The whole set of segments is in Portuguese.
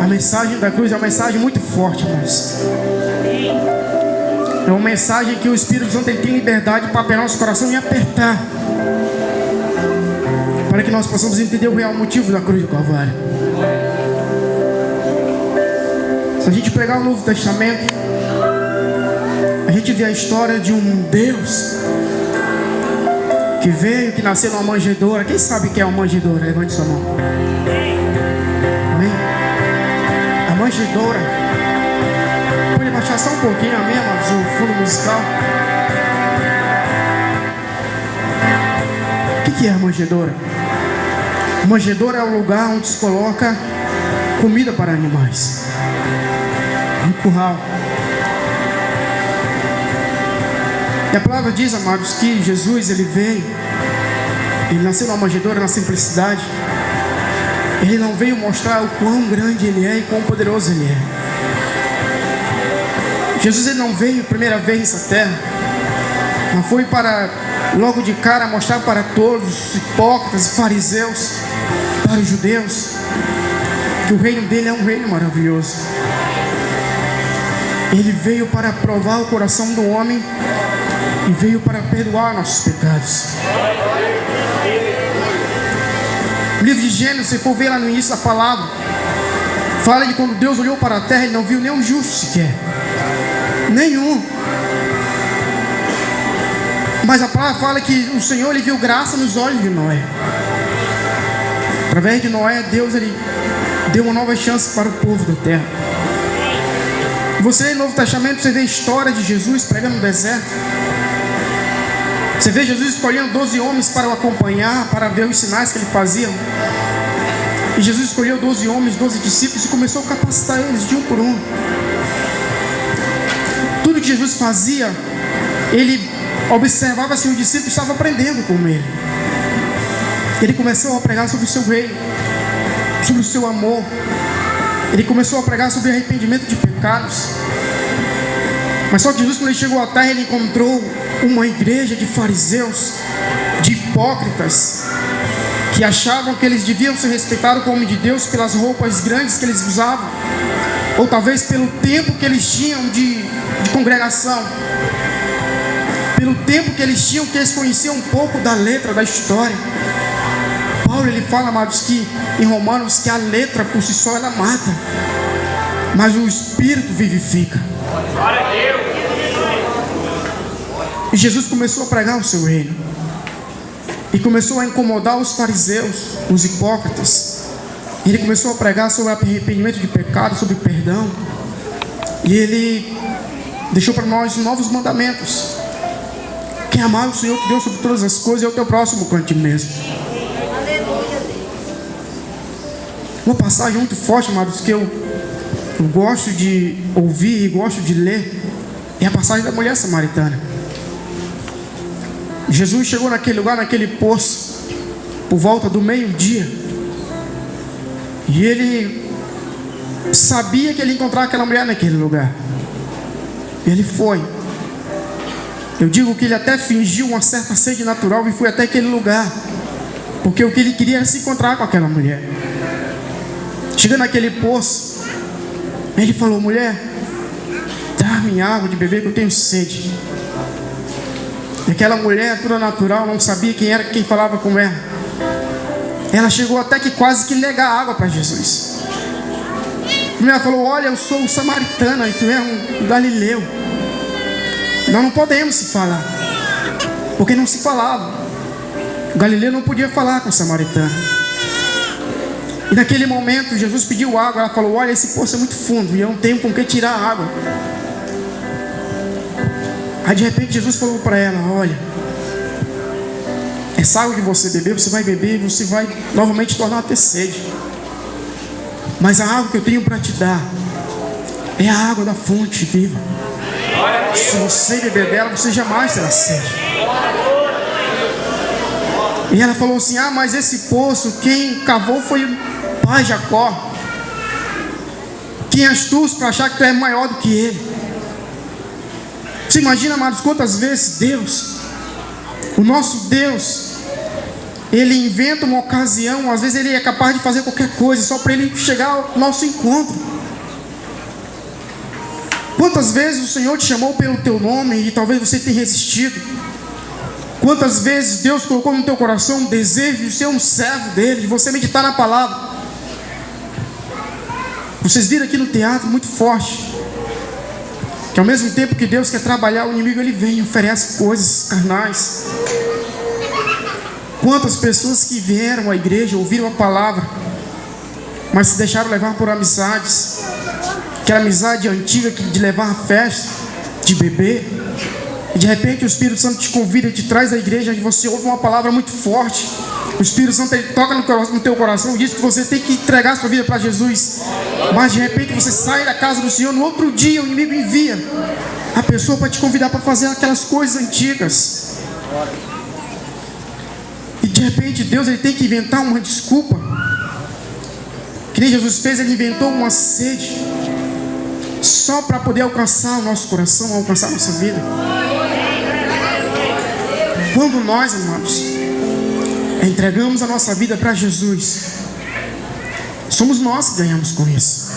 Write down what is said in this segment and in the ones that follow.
mensagem da cruz é uma mensagem muito forte, irmãos. É uma mensagem que o Espírito Santo tem liberdade para pegar nosso coração e apertar, para que nós possamos entender o real motivo da cruz do Calvário. Se a gente pegar o Novo Testamento, a gente vê a história de um Deus que veio, que nasceu numa manjedoura. Quem sabe o que é uma manjedoura? Levante sua mão. Amém? A manjedoura. Pode baixar só um pouquinho, amém, amados, o fundo musical. O que é a manjedoura? A manjedoura é o lugar onde se coloca comida para animais. Um curral. E a palavra diz, amados, que Jesus, ele veio, ele nasceu numa manjedoura, na simplicidade. Ele não veio mostrar o quão grande ele é e quão poderoso ele é. Jesus, ele não veio a primeira vez nessa terra, não foi para logo de cara mostrar para todos os hipócritas, fariseus, para os judeus, que o reino dele é um reino maravilhoso. Ele veio para provar o coração do homem e veio para perdoar nossos pecados. O livro de Gênesis, se for ver lá no início da palavra, fala de quando Deus olhou para a terra, ele não viu nenhum justo sequer, nenhum. Mas a palavra fala que o Senhor, ele viu graça nos olhos de Noé. Através de Noé, Deus, ele deu uma nova chance para o povo da terra. Você no Novo Testamento, você vê a história de Jesus pregando no deserto. Você vê Jesus escolhendo 12 homens para o acompanhar, para ver os sinais que ele fazia. E Jesus escolheu 12 homens, 12 discípulos, e começou a capacitar eles de um por um. Tudo que Jesus fazia, ele observava se os discípulos estavam aprendendo com ele. Ele começou a pregar sobre o seu reino, sobre o seu amor. Ele começou a pregar sobre arrependimento de pecados. Mas só que Jesus, quando ele chegou à terra, ele encontrou uma igreja de fariseus, de hipócritas, que achavam que eles deviam ser respeitados como homem de Deus pelas roupas grandes que eles usavam, ou talvez pelo tempo que eles tinham de congregação, pelo tempo que eles tinham, que eles conheciam um pouco da letra, da história. Paulo, ele fala, amados, que em Romanos, que a letra por si só ela mata, mas o Espírito vivifica. E Jesus começou a pregar o seu reino, e começou a incomodar os fariseus, os hipócritas. Ele começou a pregar sobre arrependimento de pecado, sobre perdão. E ele deixou para nós novos mandamentos: quem amar o Senhor que Deus sobre todas as coisas, é o teu próximo quanto a ti mesmo. Uma passagem muito forte, amados, que eu gosto de ouvir e gosto de ler, é a passagem da mulher samaritana. Jesus chegou naquele lugar, naquele poço, por volta do meio-dia, e ele sabia que ele ia encontrar aquela mulher naquele lugar. Ele foi. Eu digo que ele até fingiu uma certa sede natural e foi até aquele lugar, porque o que ele queria era se encontrar com aquela mulher. Chegando naquele poço, ele falou: mulher, dá-me água de beber que eu tenho sede. E aquela mulher, toda natural, não sabia quem era quem falava com ela. Ela chegou até que quase que negar água para Jesus. A mulher falou: olha, eu sou samaritana e tu é um galileu. Nós não podemos se falar, porque não se falava. O galileu não podia falar com o samaritano. E naquele momento Jesus pediu água. Ela falou: olha, esse poço é muito fundo e eu não tenho com que tirar a água. Aí de repente Jesus falou para ela: olha, essa água que você beber, você vai beber e você vai novamente tornar a ter sede. Mas a água que eu tenho para te dar é a água da fonte viva. Se você beber dela, você jamais terá sede. E ela falou assim: ah, mas esse poço, quem cavou foi o pai Jacó. Quem és tu para achar que tu é maior do que ele? Você imagina, amados, quantas vezes Deus, o nosso Deus, ele inventa uma ocasião, às vezes ele é capaz de fazer qualquer coisa só para ele chegar ao nosso encontro. Quantas vezes o Senhor te chamou pelo teu nome e talvez você tenha resistido? Quantas vezes Deus colocou no teu coração um desejo de ser um servo dele, de você meditar na palavra? Vocês viram aqui no teatro muito forte que ao mesmo tempo que Deus quer trabalhar, o inimigo ele vem e oferece coisas carnais. Quantas pessoas que vieram à igreja, ouviram a palavra, mas se deixaram levar por amizades, aquela amizade antiga de levar a festa, de beber, e de repente o Espírito Santo te convida, te traz à igreja, e você ouve uma palavra muito forte. O Espírito Santo ele toca no teu coração e diz que você tem que entregar a sua vida para Jesus. Mas de repente você sai da casa do Senhor, no outro dia o inimigo envia a pessoa para te convidar para fazer aquelas coisas antigas. E de repente Deus ele tem que inventar uma desculpa. Que nem Jesus fez, ele inventou uma sede só para poder alcançar o nosso coração, alcançar a nossa vida. Quando nós, amados, entregamos a nossa vida para Jesus, somos nós que ganhamos com isso.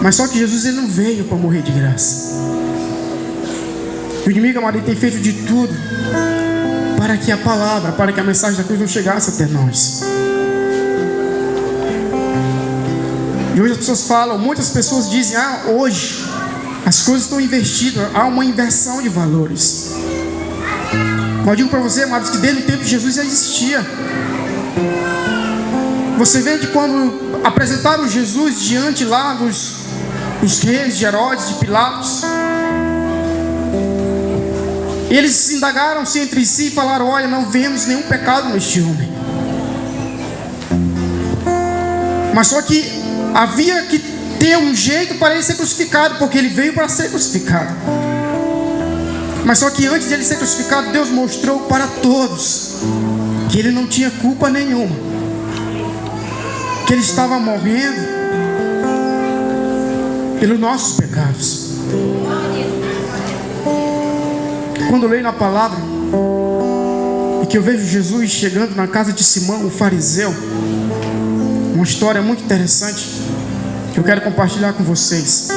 Mas só que Jesus ele não veio para morrer de graça. O inimigo, amado, ele tem feito de tudo para que a palavra, para que a mensagem da cruz não chegasse até nós. E hoje as pessoas falam, muitas pessoas dizem, hoje as coisas estão invertidas, há uma inversão de valores. Mas eu digo para você, amados, que desde o tempo de Jesus já existia. Você vê que quando apresentaram Jesus diante lá dos reis, de Herodes, de Pilatos, eles indagaram-se entre si e falaram, olha, não vemos nenhum pecado neste homem. Mas só que havia que ter um jeito para ele ser crucificado, porque ele veio para ser crucificado. Mas só que antes de ele ser crucificado, Deus mostrou para todos que ele não tinha culpa nenhuma, que ele estava morrendo pelos nossos pecados. Quando eu leio na palavra e que eu vejo Jesus chegando na casa de Simão, o fariseu, uma história muito interessante que eu quero compartilhar com vocês.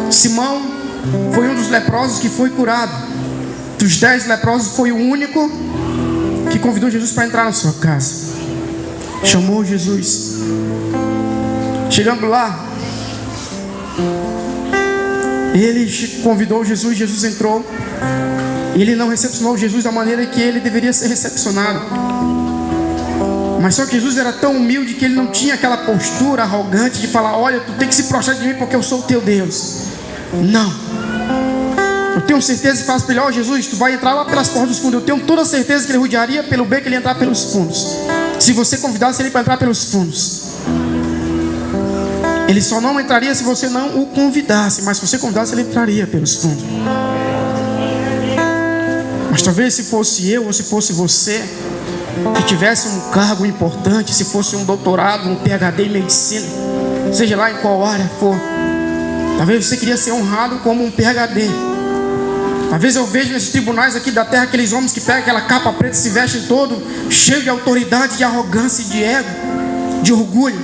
Simão foi um dos leprosos que foi curado. Dos 10 leprosos, foi o único que convidou Jesus para entrar na sua casa. Chamou Jesus. Chegando lá, ele convidou Jesus, Jesus entrou. Ele não recepcionou Jesus da maneira que ele deveria ser recepcionado. Mas só que Jesus era tão humilde que ele não tinha aquela postura arrogante de falar, olha, tu tem que se prostrar de mim porque eu sou o teu Deus. Não. Eu tenho certeza que faz para ele, ó Jesus, tu vai entrar lá pelas portas dos fundos. Eu tenho toda a certeza que ele rodearia pelo beco, ele ia entrar pelos fundos. Se você convidasse ele para entrar pelos fundos. Ele só não entraria se você não o convidasse. Mas se você convidasse, ele entraria pelos fundos. Mas talvez se fosse eu ou se fosse você, que tivesse um cargo importante, se fosse um doutorado, um PhD em medicina, seja lá em qual área for, talvez você queria ser honrado como um PhD. Talvez eu vejo nesses tribunais aqui da terra aqueles homens que pegam aquela capa preta e se vestem todo cheio de autoridade, de arrogância, de ego, de orgulho,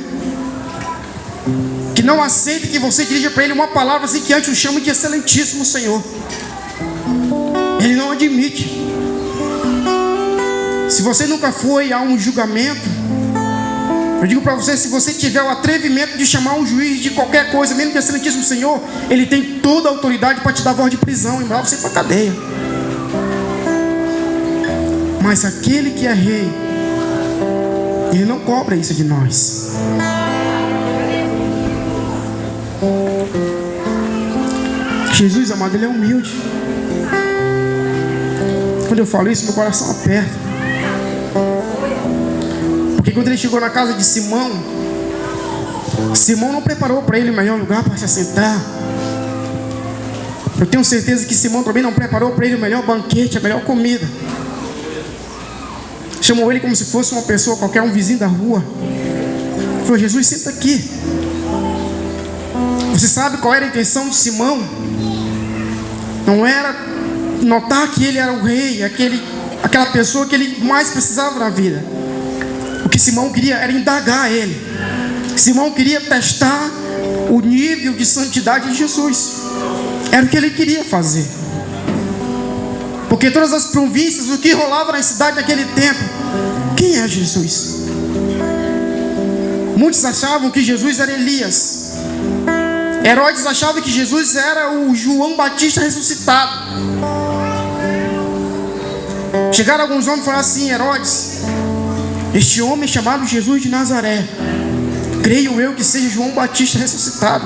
que não aceita que você dirija para ele uma palavra assim que antes o chama de excelentíssimo Senhor. Ele não admite. Se você nunca foi a um julgamento, eu digo para você, se você tiver o atrevimento de chamar um juiz de qualquer coisa, mesmo que excelentíssimo Senhor, ele tem toda a autoridade para te dar voz de prisão e mandar você para a cadeia. Mas aquele que é rei, ele não cobra isso de nós. Jesus, amado, ele é humilde. Quando eu falo isso, meu coração aperta. Porque quando ele chegou na casa de Simão, Simão não preparou para ele o melhor lugar para se assentar. Eu tenho certeza que Simão também não preparou para ele o melhor banquete, a melhor comida. Chamou ele como se fosse uma pessoa qualquer, um vizinho da rua. Falou, Jesus, senta aqui. Você sabe qual era a intenção de Simão? Não era notar que ele era o rei, aquela pessoa que ele mais precisava na vida. O que Simão queria era indagar ele. Simão queria testar o nível de santidade de Jesus. Era o que ele queria fazer. Porque todas as províncias, o que rolava na cidade naquele tempo, quem é Jesus? Muitos achavam que Jesus era Elias. Herodes achava que Jesus era o João Batista ressuscitado. Chegaram alguns homens e falaram assim: Herodes, este homem chamado Jesus de Nazaré, creio eu que seja João Batista ressuscitado.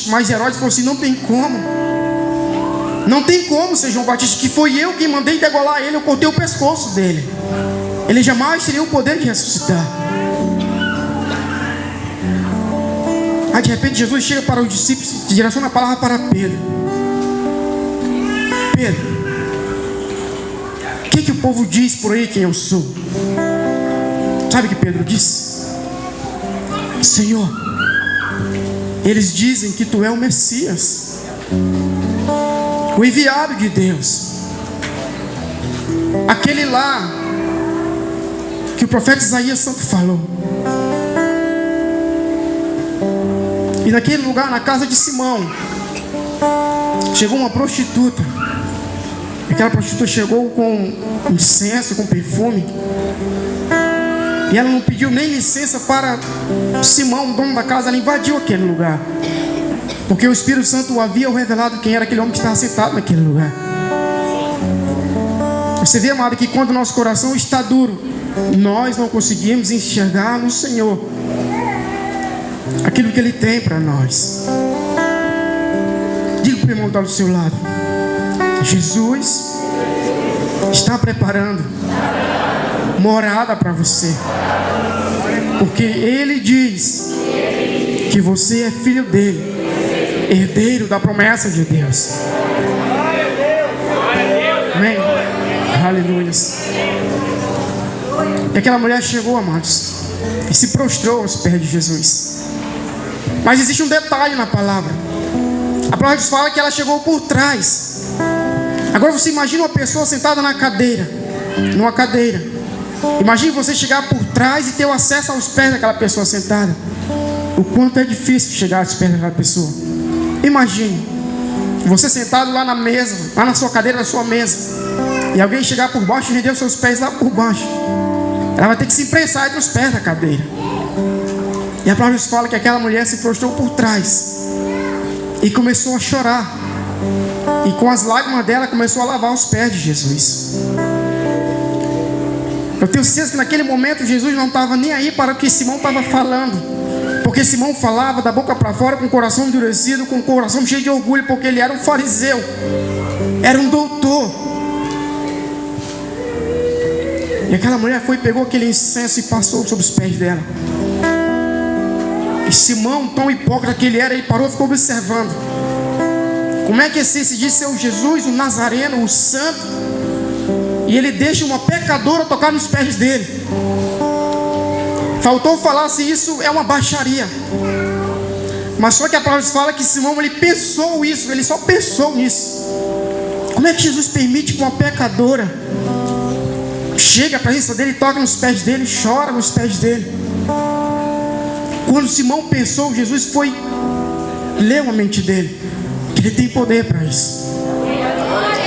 Mas Herodes falou assim: não tem como. Não tem como ser João Batista, que foi eu que mandei degolar ele, eu cortei o pescoço dele. Ele jamais teria o poder de ressuscitar. Aí de repente Jesus chega para os discípulos e direciona a palavra para Pedro. Pedro, o que o povo diz por aí quem eu sou? Sabe o que Pedro disse? Senhor, eles dizem que tu é o Messias, o enviado de Deus, aquele lá que o profeta Isaías tanto falou. E naquele lugar, na casa de Simão, chegou uma prostituta. Aquela prostituta chegou com incenso, com perfume, e ela não pediu nem licença para Simão, dono da casa. Ela invadiu aquele lugar, porque o Espírito Santo havia revelado quem era aquele homem que estava sentado naquele lugar. Você vê, amado, que quando o nosso coração está duro, nós não conseguimos enxergar no Senhor aquilo que Ele tem para nós. Diga para o irmão que está do seu lado: Jesus está preparando morada para você, porque Ele diz que você é filho dele, herdeiro da promessa de Deus. Amém? Aleluia. E aquela mulher chegou, amados, e se prostrou aos pés de Jesus. Mas existe um detalhe na palavra. A palavra fala que ela chegou por trás. Agora você imagina uma pessoa sentada na cadeira, numa cadeira. Imagine você chegar por trás e ter o acesso aos pés daquela pessoa sentada. O quanto é difícil chegar aos pés daquela pessoa. Imagine você sentado lá na mesa, lá na sua cadeira, na sua mesa, e alguém chegar por baixo e render os seus pés lá por baixo. Ela vai ter que se imprensar entre os pés da cadeira. E a palavra fala que aquela mulher se prostrou por trás e começou a chorar. E com as lágrimas dela começou a lavar os pés de Jesus. Eu tenho certeza que naquele momento Jesus não estava nem aí para o que Simão estava falando, porque Simão falava da boca para fora, com o coração endurecido, com o coração cheio de orgulho, porque ele era um fariseu, era um doutor. E aquela mulher foi e pegou aquele incenso e passou sobre os pés dela. E Simão, tão hipócrita que ele era, ele parou e ficou observando. Como é que esse diz ser o Jesus, o Nazareno, o Santo, e ele deixa uma pecadora tocar nos pés dele? Faltou falar se isso é uma baixaria. Mas só que a palavra fala que Simão, ele pensou isso, ele só pensou nisso. Como é que Jesus permite que uma pecadora chega à presença dele, toca nos pés dele, chora nos pés dele? Quando Simão pensou, Jesus foi leu a mente dele, que ele tem poder para isso.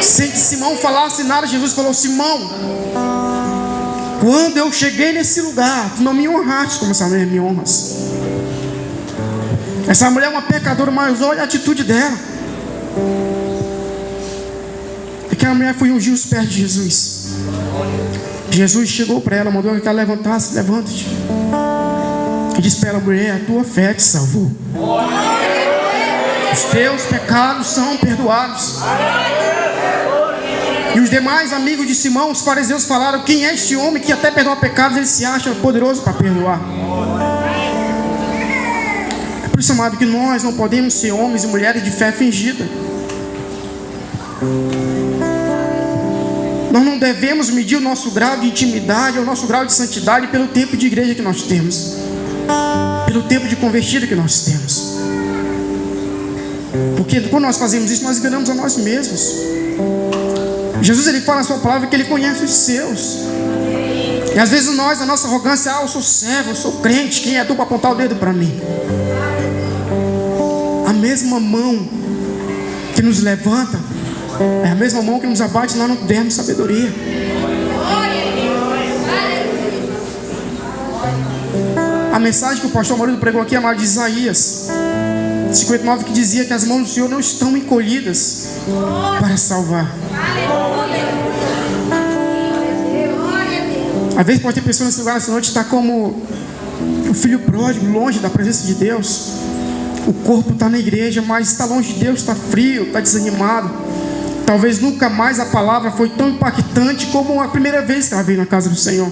Sem que Simão falasse nada, Jesus falou: Simão, quando eu cheguei nesse lugar, tu não me honraste como essa mulher me honras. Essa mulher é uma pecadora, mas olha a atitude dela. Aquela mulher foi ungir os pés de Jesus. Jesus chegou para ela, mandou que ela levantasse. Levanta-te. E disse para ela: mulher, a tua fé te salvou. Os teus pecados são perdoados. E os demais amigos de Simão, os fariseus, falaram: quem é esse homem que até perdoa pecados? Ele se acha poderoso para perdoar. É por isso, amado, que nós não podemos ser homens e mulheres de fé fingida. Nós não devemos medir o nosso grau de intimidade, o nosso grau de santidade pelo tempo de igreja que nós temos, pelo tempo de convertido que nós temos. Porque quando nós fazemos isso, nós enganamos a nós mesmos. Jesus, ele fala na sua palavra que ele conhece os seus. E às vezes nós, na nossa arrogância, eu sou servo, eu sou crente, quem é tu para apontar o dedo para mim? A mesma mão que nos levanta é a mesma mão que nos abate se nós não dermos sabedoria. A mensagem que o pastor Maurício pregou aqui, amado, de Isaías 59, que dizia que as mãos do Senhor não estão encolhidas para salvar. Às vezes pode ter pessoas nesse lugar nessa noite que está como o filho pródigo, longe da presença de Deus. O corpo está na igreja, mas está longe de Deus, está frio, está desanimado. Talvez nunca mais a palavra foi tão impactante como a primeira vez que ela veio na casa do Senhor.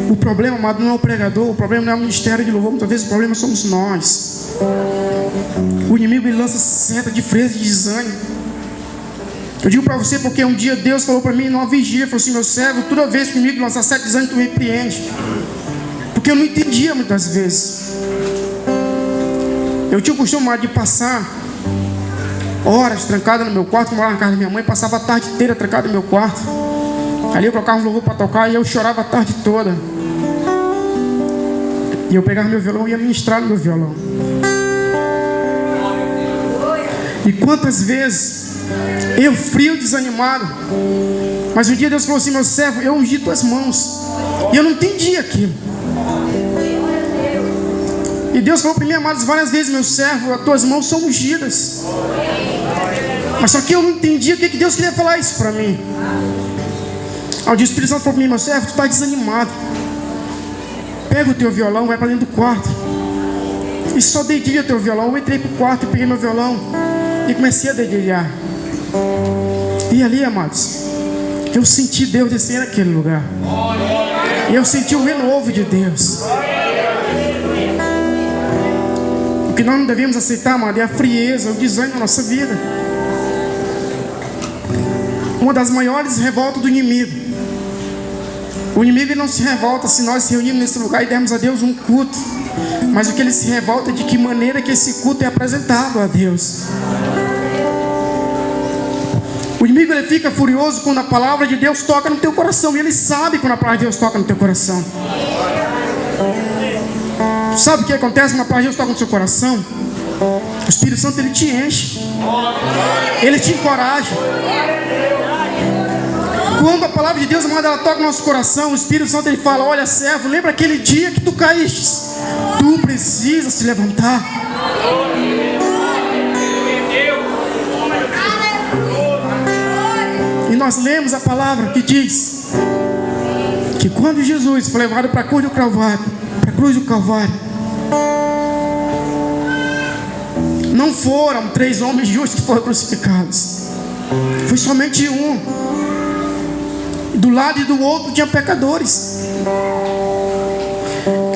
O problema, amado, não é o pregador, o problema não é o ministério de louvor, muitas vezes o problema somos nós. O inimigo, ele lança seta de freza de desânimo. Eu digo para você porque um dia Deus falou para mim numa vigília, falou assim: meu servo, toda vez que o inimigo lança seta de desânimo, tu repreende. Porque eu não entendia muitas vezes. Eu tinha o costume de passar horas trancada no meu quarto, morava na casa da minha mãe, passava a tarde inteira trancada no meu quarto. Ali eu colocava um louvor para tocar e eu chorava a tarde toda. E eu pegava meu violão e ia ministrar no meu violão. E quantas vezes eu frio, desanimado, mas um dia Deus falou assim: meu servo, eu ungi tuas mãos. E eu não entendi aquilo. E Deus falou para mim, amados, várias vezes: meu servo, as tuas mãos são ungidas. Mas só que eu não entendi o que Deus queria falar isso para mim. Aí o Espírito Santo falou para mim: meu servo, tu está desanimado. Pega o teu violão, vai para dentro do quarto. E só dedilha o teu violão. Eu entrei para o quarto e peguei meu violão e comecei a dedilhar. E ali, amados, eu senti Deus descer naquele lugar. E eu senti o renovo de Deus. O que nós não devemos aceitar, amado, é a frieza, o desânimo na nossa vida. Uma das maiores revoltas do inimigo. O inimigo não se revolta se nós se reunirmos nesse lugar e dermos a Deus um culto. Mas o que ele se revolta é de que maneira que esse culto é apresentado a Deus. O inimigo, ele fica furioso quando a palavra de Deus toca no teu coração. E ele sabe quando a palavra de Deus toca no teu coração. Sabe o que acontece quando a palavra de Deus toca no seu coração? O Espírito Santo, ele te enche. Ele te encoraja. Quando a palavra de Deus, amada, ela toca no nosso coração, o Espírito Santo, ele fala: olha, servo, lembra aquele dia que tu caíste? Tu precisa se levantar. E nós lemos a palavra que diz que quando Jesus foi levado para a cruz do Calvário, não foram 3 homens justos que foram crucificados. Foi somente um. Do lado e do outro tinha pecadores.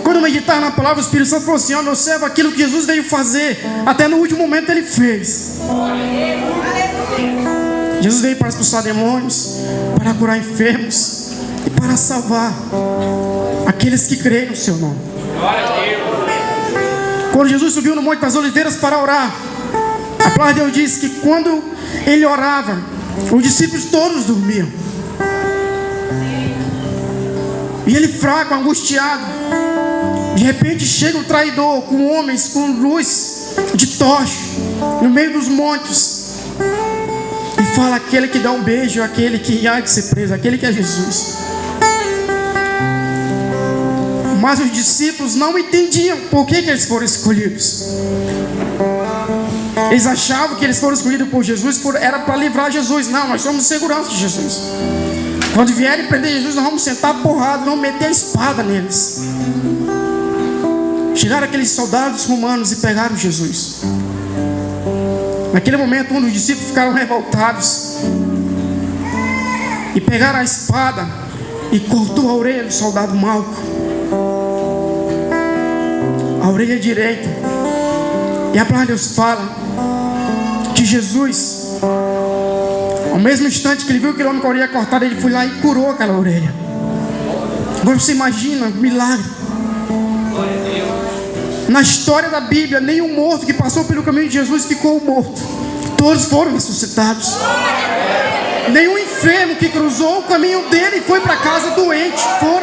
Quando eu meditava na palavra, o Espírito Santo falou assim: ó, meu servo, aquilo que Jesus veio fazer, até no último momento ele fez. Jesus veio para expulsar demônios, para curar enfermos e para salvar aqueles que creem no seu nome. Quando Jesus subiu no Monte das Oliveiras para orar, a palavra de Deus diz que quando ele orava, os discípulos todos dormiam. E ele fraco, angustiado, de repente chega um traidor com homens com luz de tocha no meio dos montes e fala: aquele que dá um beijo, aquele que há de ser preso, aquele que é Jesus. Mas os discípulos não entendiam por que eles foram escolhidos. Eles achavam que eles foram escolhidos por Jesus era para livrar Jesus. Não, nós somos segurança de Jesus. Quando vierem prender Jesus, nós vamos sentar a porrada, vamos meter a espada neles. Chegaram aqueles soldados romanos e pegaram Jesus. Naquele momento, um dos discípulos ficaram revoltados e pegaram a espada e cortou a orelha do soldado Malco, a orelha direita. E a palavra de Deus fala que Jesus, ao mesmo instante que ele viu que o homem com a orelha cortada, ele foi lá e curou aquela orelha. Agora você imagina um milagre. Na história da Bíblia, nenhum morto que passou pelo caminho de Jesus ficou morto. Todos foram ressuscitados. Nenhum enfermo que cruzou o caminho dele e foi para casa doente.